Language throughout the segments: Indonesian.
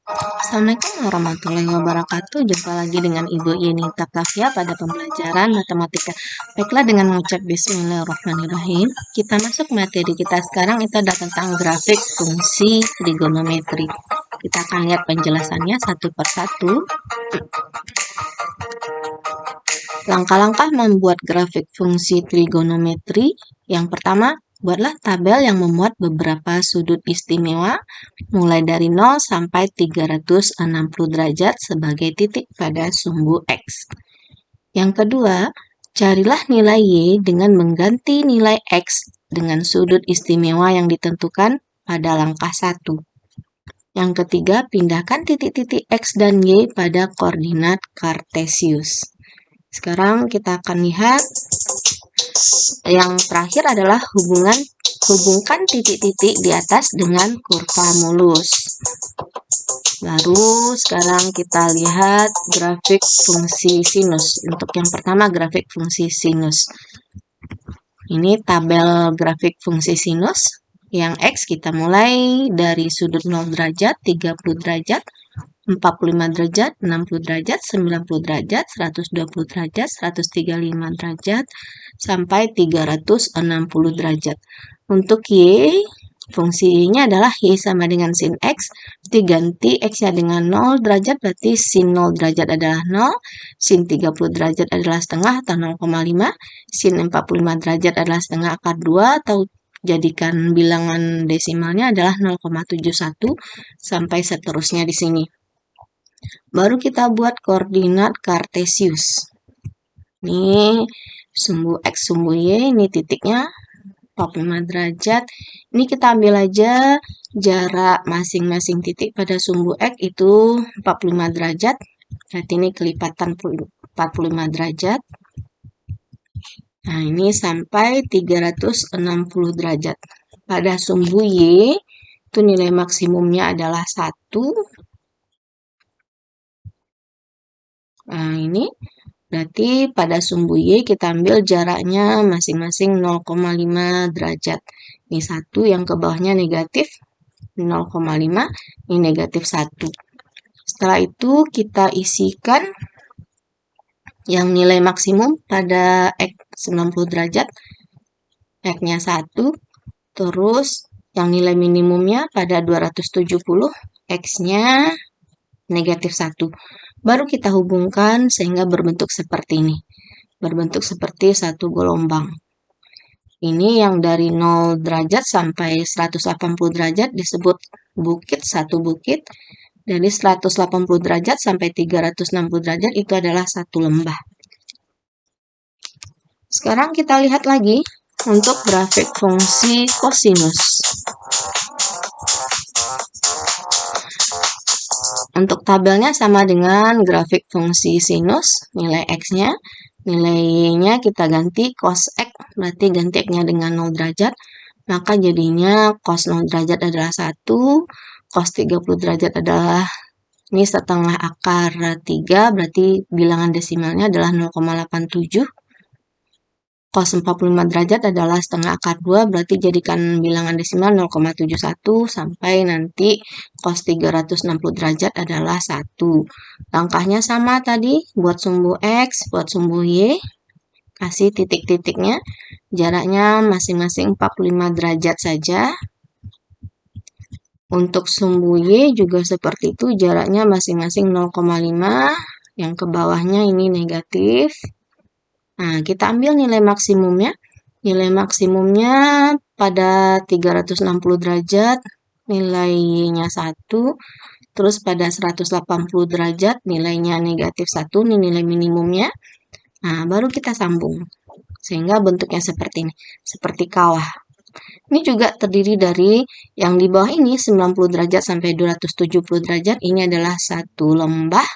Assalamualaikum warahmatullahi wabarakatuh. Jumpa lagi dengan Ibu Yeni Taktafia pada pembelajaran matematika. Baiklah, dengan mengucap bismillahirrahmanirrahim, kita masuk materi kita sekarang. Itu adalah tentang grafik fungsi trigonometri. Kita akan lihat penjelasannya satu persatu. Langkah-langkah membuat grafik fungsi trigonometri. Yang pertama, buatlah tabel yang memuat beberapa sudut istimewa mulai dari 0 sampai 360 derajat sebagai titik pada sumbu X. Yang kedua, carilah nilai Y dengan mengganti nilai X dengan sudut istimewa yang ditentukan pada langkah 1. Yang ketiga, pindahkan titik-titik X dan Y pada koordinat kartesius. Sekarang kita akan lihat yang terakhir adalah hubungkan titik-titik di atas dengan kurva mulus. Lalu sekarang kita lihat grafik fungsi sinus. Untuk yang pertama, grafik fungsi sinus. Ini tabel grafik fungsi sinus. Yang X kita mulai dari sudut 0 derajat, 30 derajat, 45 derajat, 60 derajat, 90 derajat, 120 derajat, 135 derajat, sampai 360 derajat. Untuk Y, fungsinya adalah Y sama dengan sin X, diganti X-nya dengan 0 derajat, berarti sin 0 derajat adalah 0, sin 30 derajat adalah setengah atau 0,5, sin 45 derajat adalah setengah akar 2, atau jadikan bilangan desimalnya adalah 0,71, sampai seterusnya di sini. Baru kita buat koordinat kartesius. Ini sumbu X, sumbu Y, ini titiknya 45 derajat. Ini kita ambil aja jarak masing-masing titik pada sumbu X itu 45 derajat. Berarti ini kelipatan 45 derajat. Nah, ini sampai 360 derajat. Pada sumbu Y, itu nilai maksimumnya adalah 1. Nah, ini berarti pada sumbu Y kita ambil jaraknya masing-masing 0,5 derajat. Ini 1, yang ke bawahnya negatif 0,5, ini negatif 1. Setelah itu kita isikan yang nilai maksimum pada X 90 derajat, X-nya 1, terus yang nilai minimumnya pada 270, X-nya negatif 1. Baru kita hubungkan sehingga berbentuk seperti ini. Berbentuk seperti satu gelombang. Ini yang dari 0 derajat sampai 180 derajat disebut bukit, satu bukit. Dari 180 derajat sampai 360 derajat itu adalah satu lembah. Sekarang kita lihat lagi untuk grafik fungsi kosinus. Untuk tabelnya sama dengan grafik fungsi sinus, nilai X-nya, nilai Y-nya kita ganti cos X, berarti ganti X-nya dengan 0 derajat, maka jadinya cos 0 derajat adalah 1, cos 30 derajat adalah ini setengah akar 3, berarti bilangan desimalnya adalah 0,87. Cos 45 derajat adalah setengah akar 2, berarti jadikan bilangan desimal 0,71, sampai nanti cos 360 derajat adalah 1. Langkahnya sama tadi, buat sumbu X, buat sumbu Y, kasih titik-titiknya, jaraknya masing-masing 45 derajat saja. Untuk sumbu Y juga seperti itu, jaraknya masing-masing 0,5, yang ke bawahnya ini negatif. Nah, kita ambil nilai maksimumnya. Nilai maksimumnya pada 360 derajat, nilai Y-nya 1. Terus pada 180 derajat, nilainya negatif 1, ini nilai minimumnya. Nah, baru kita sambung. Sehingga bentuknya seperti ini, seperti kawah. Ini juga terdiri dari yang di bawah ini 90 derajat sampai 270 derajat, ini adalah satu lembah.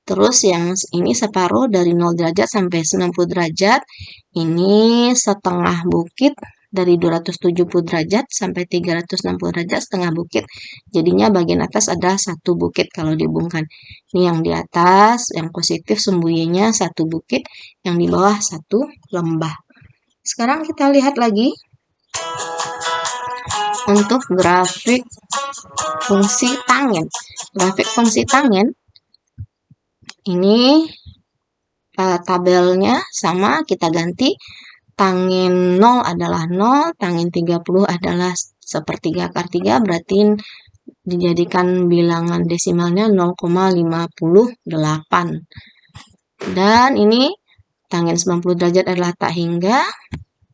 Terus yang ini separuh dari 0 derajat sampai 90 derajat, ini setengah bukit dari 270 derajat sampai 360 derajat, setengah bukit. Jadinya bagian atas ada satu bukit kalau dihubungkan. Ini yang di atas, yang positif sumbu Y-nya satu bukit, yang di bawah satu lembah. Sekarang kita lihat lagi untuk grafik fungsi tangen. Grafik fungsi tangen ini tabelnya sama, kita ganti. Tangen 0 adalah 0, tangen 30 adalah sepertiga akar 3, berarti dijadikan bilangan desimalnya 0,58. Dan ini tangen 90 derajat adalah tak hingga,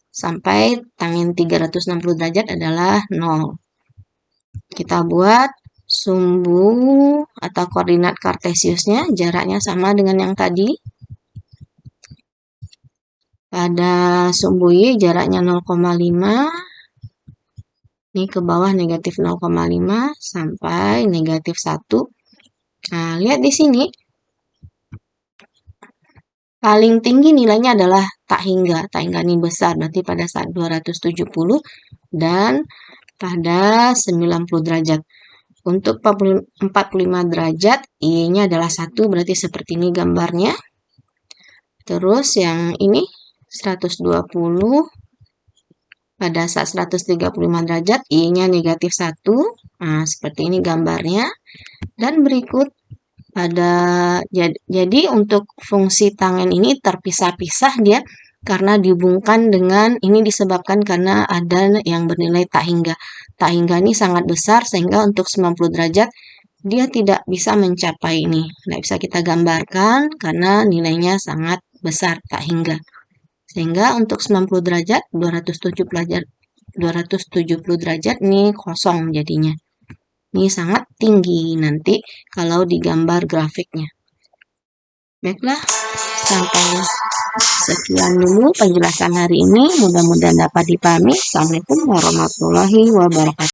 sampai tangen 360 derajat adalah 0. Kita buat sumbu atau koordinat kartesiusnya, jaraknya sama dengan yang tadi. Pada sumbu Y jaraknya 0,5, ini ke bawah negatif 0,5 sampai negatif 1. Nah, lihat di sini, paling tinggi nilainya adalah tak hingga. Tak hingga ini besar, berarti pada saat 270 dan pada 90 derajat. Untuk 45 derajat, Y-nya adalah 1, berarti seperti ini gambarnya. Terus yang ini 120, pada saat 135 derajat, Y-nya negatif 1. Nah, seperti ini gambarnya. Dan berikut jadi untuk fungsi tangen ini terpisah-pisah dia karena dihubungkan dengan ini disebabkan karena ada yang bernilai tak hingga. Tak hingga ini sangat besar sehingga untuk 90 derajat dia tidak bisa mencapai ini. Tidak bisa kita gambarkan karena nilainya sangat besar tak hingga. Sehingga untuk 90 derajat, 270 derajat ini kosong jadinya. Ini sangat tinggi nanti kalau digambar grafiknya. Baiklah, sampai sekian dulu penjelasan hari ini. Mudah-mudahan dapat dipahami. Assalamualaikum warahmatullahi wabarakatuh.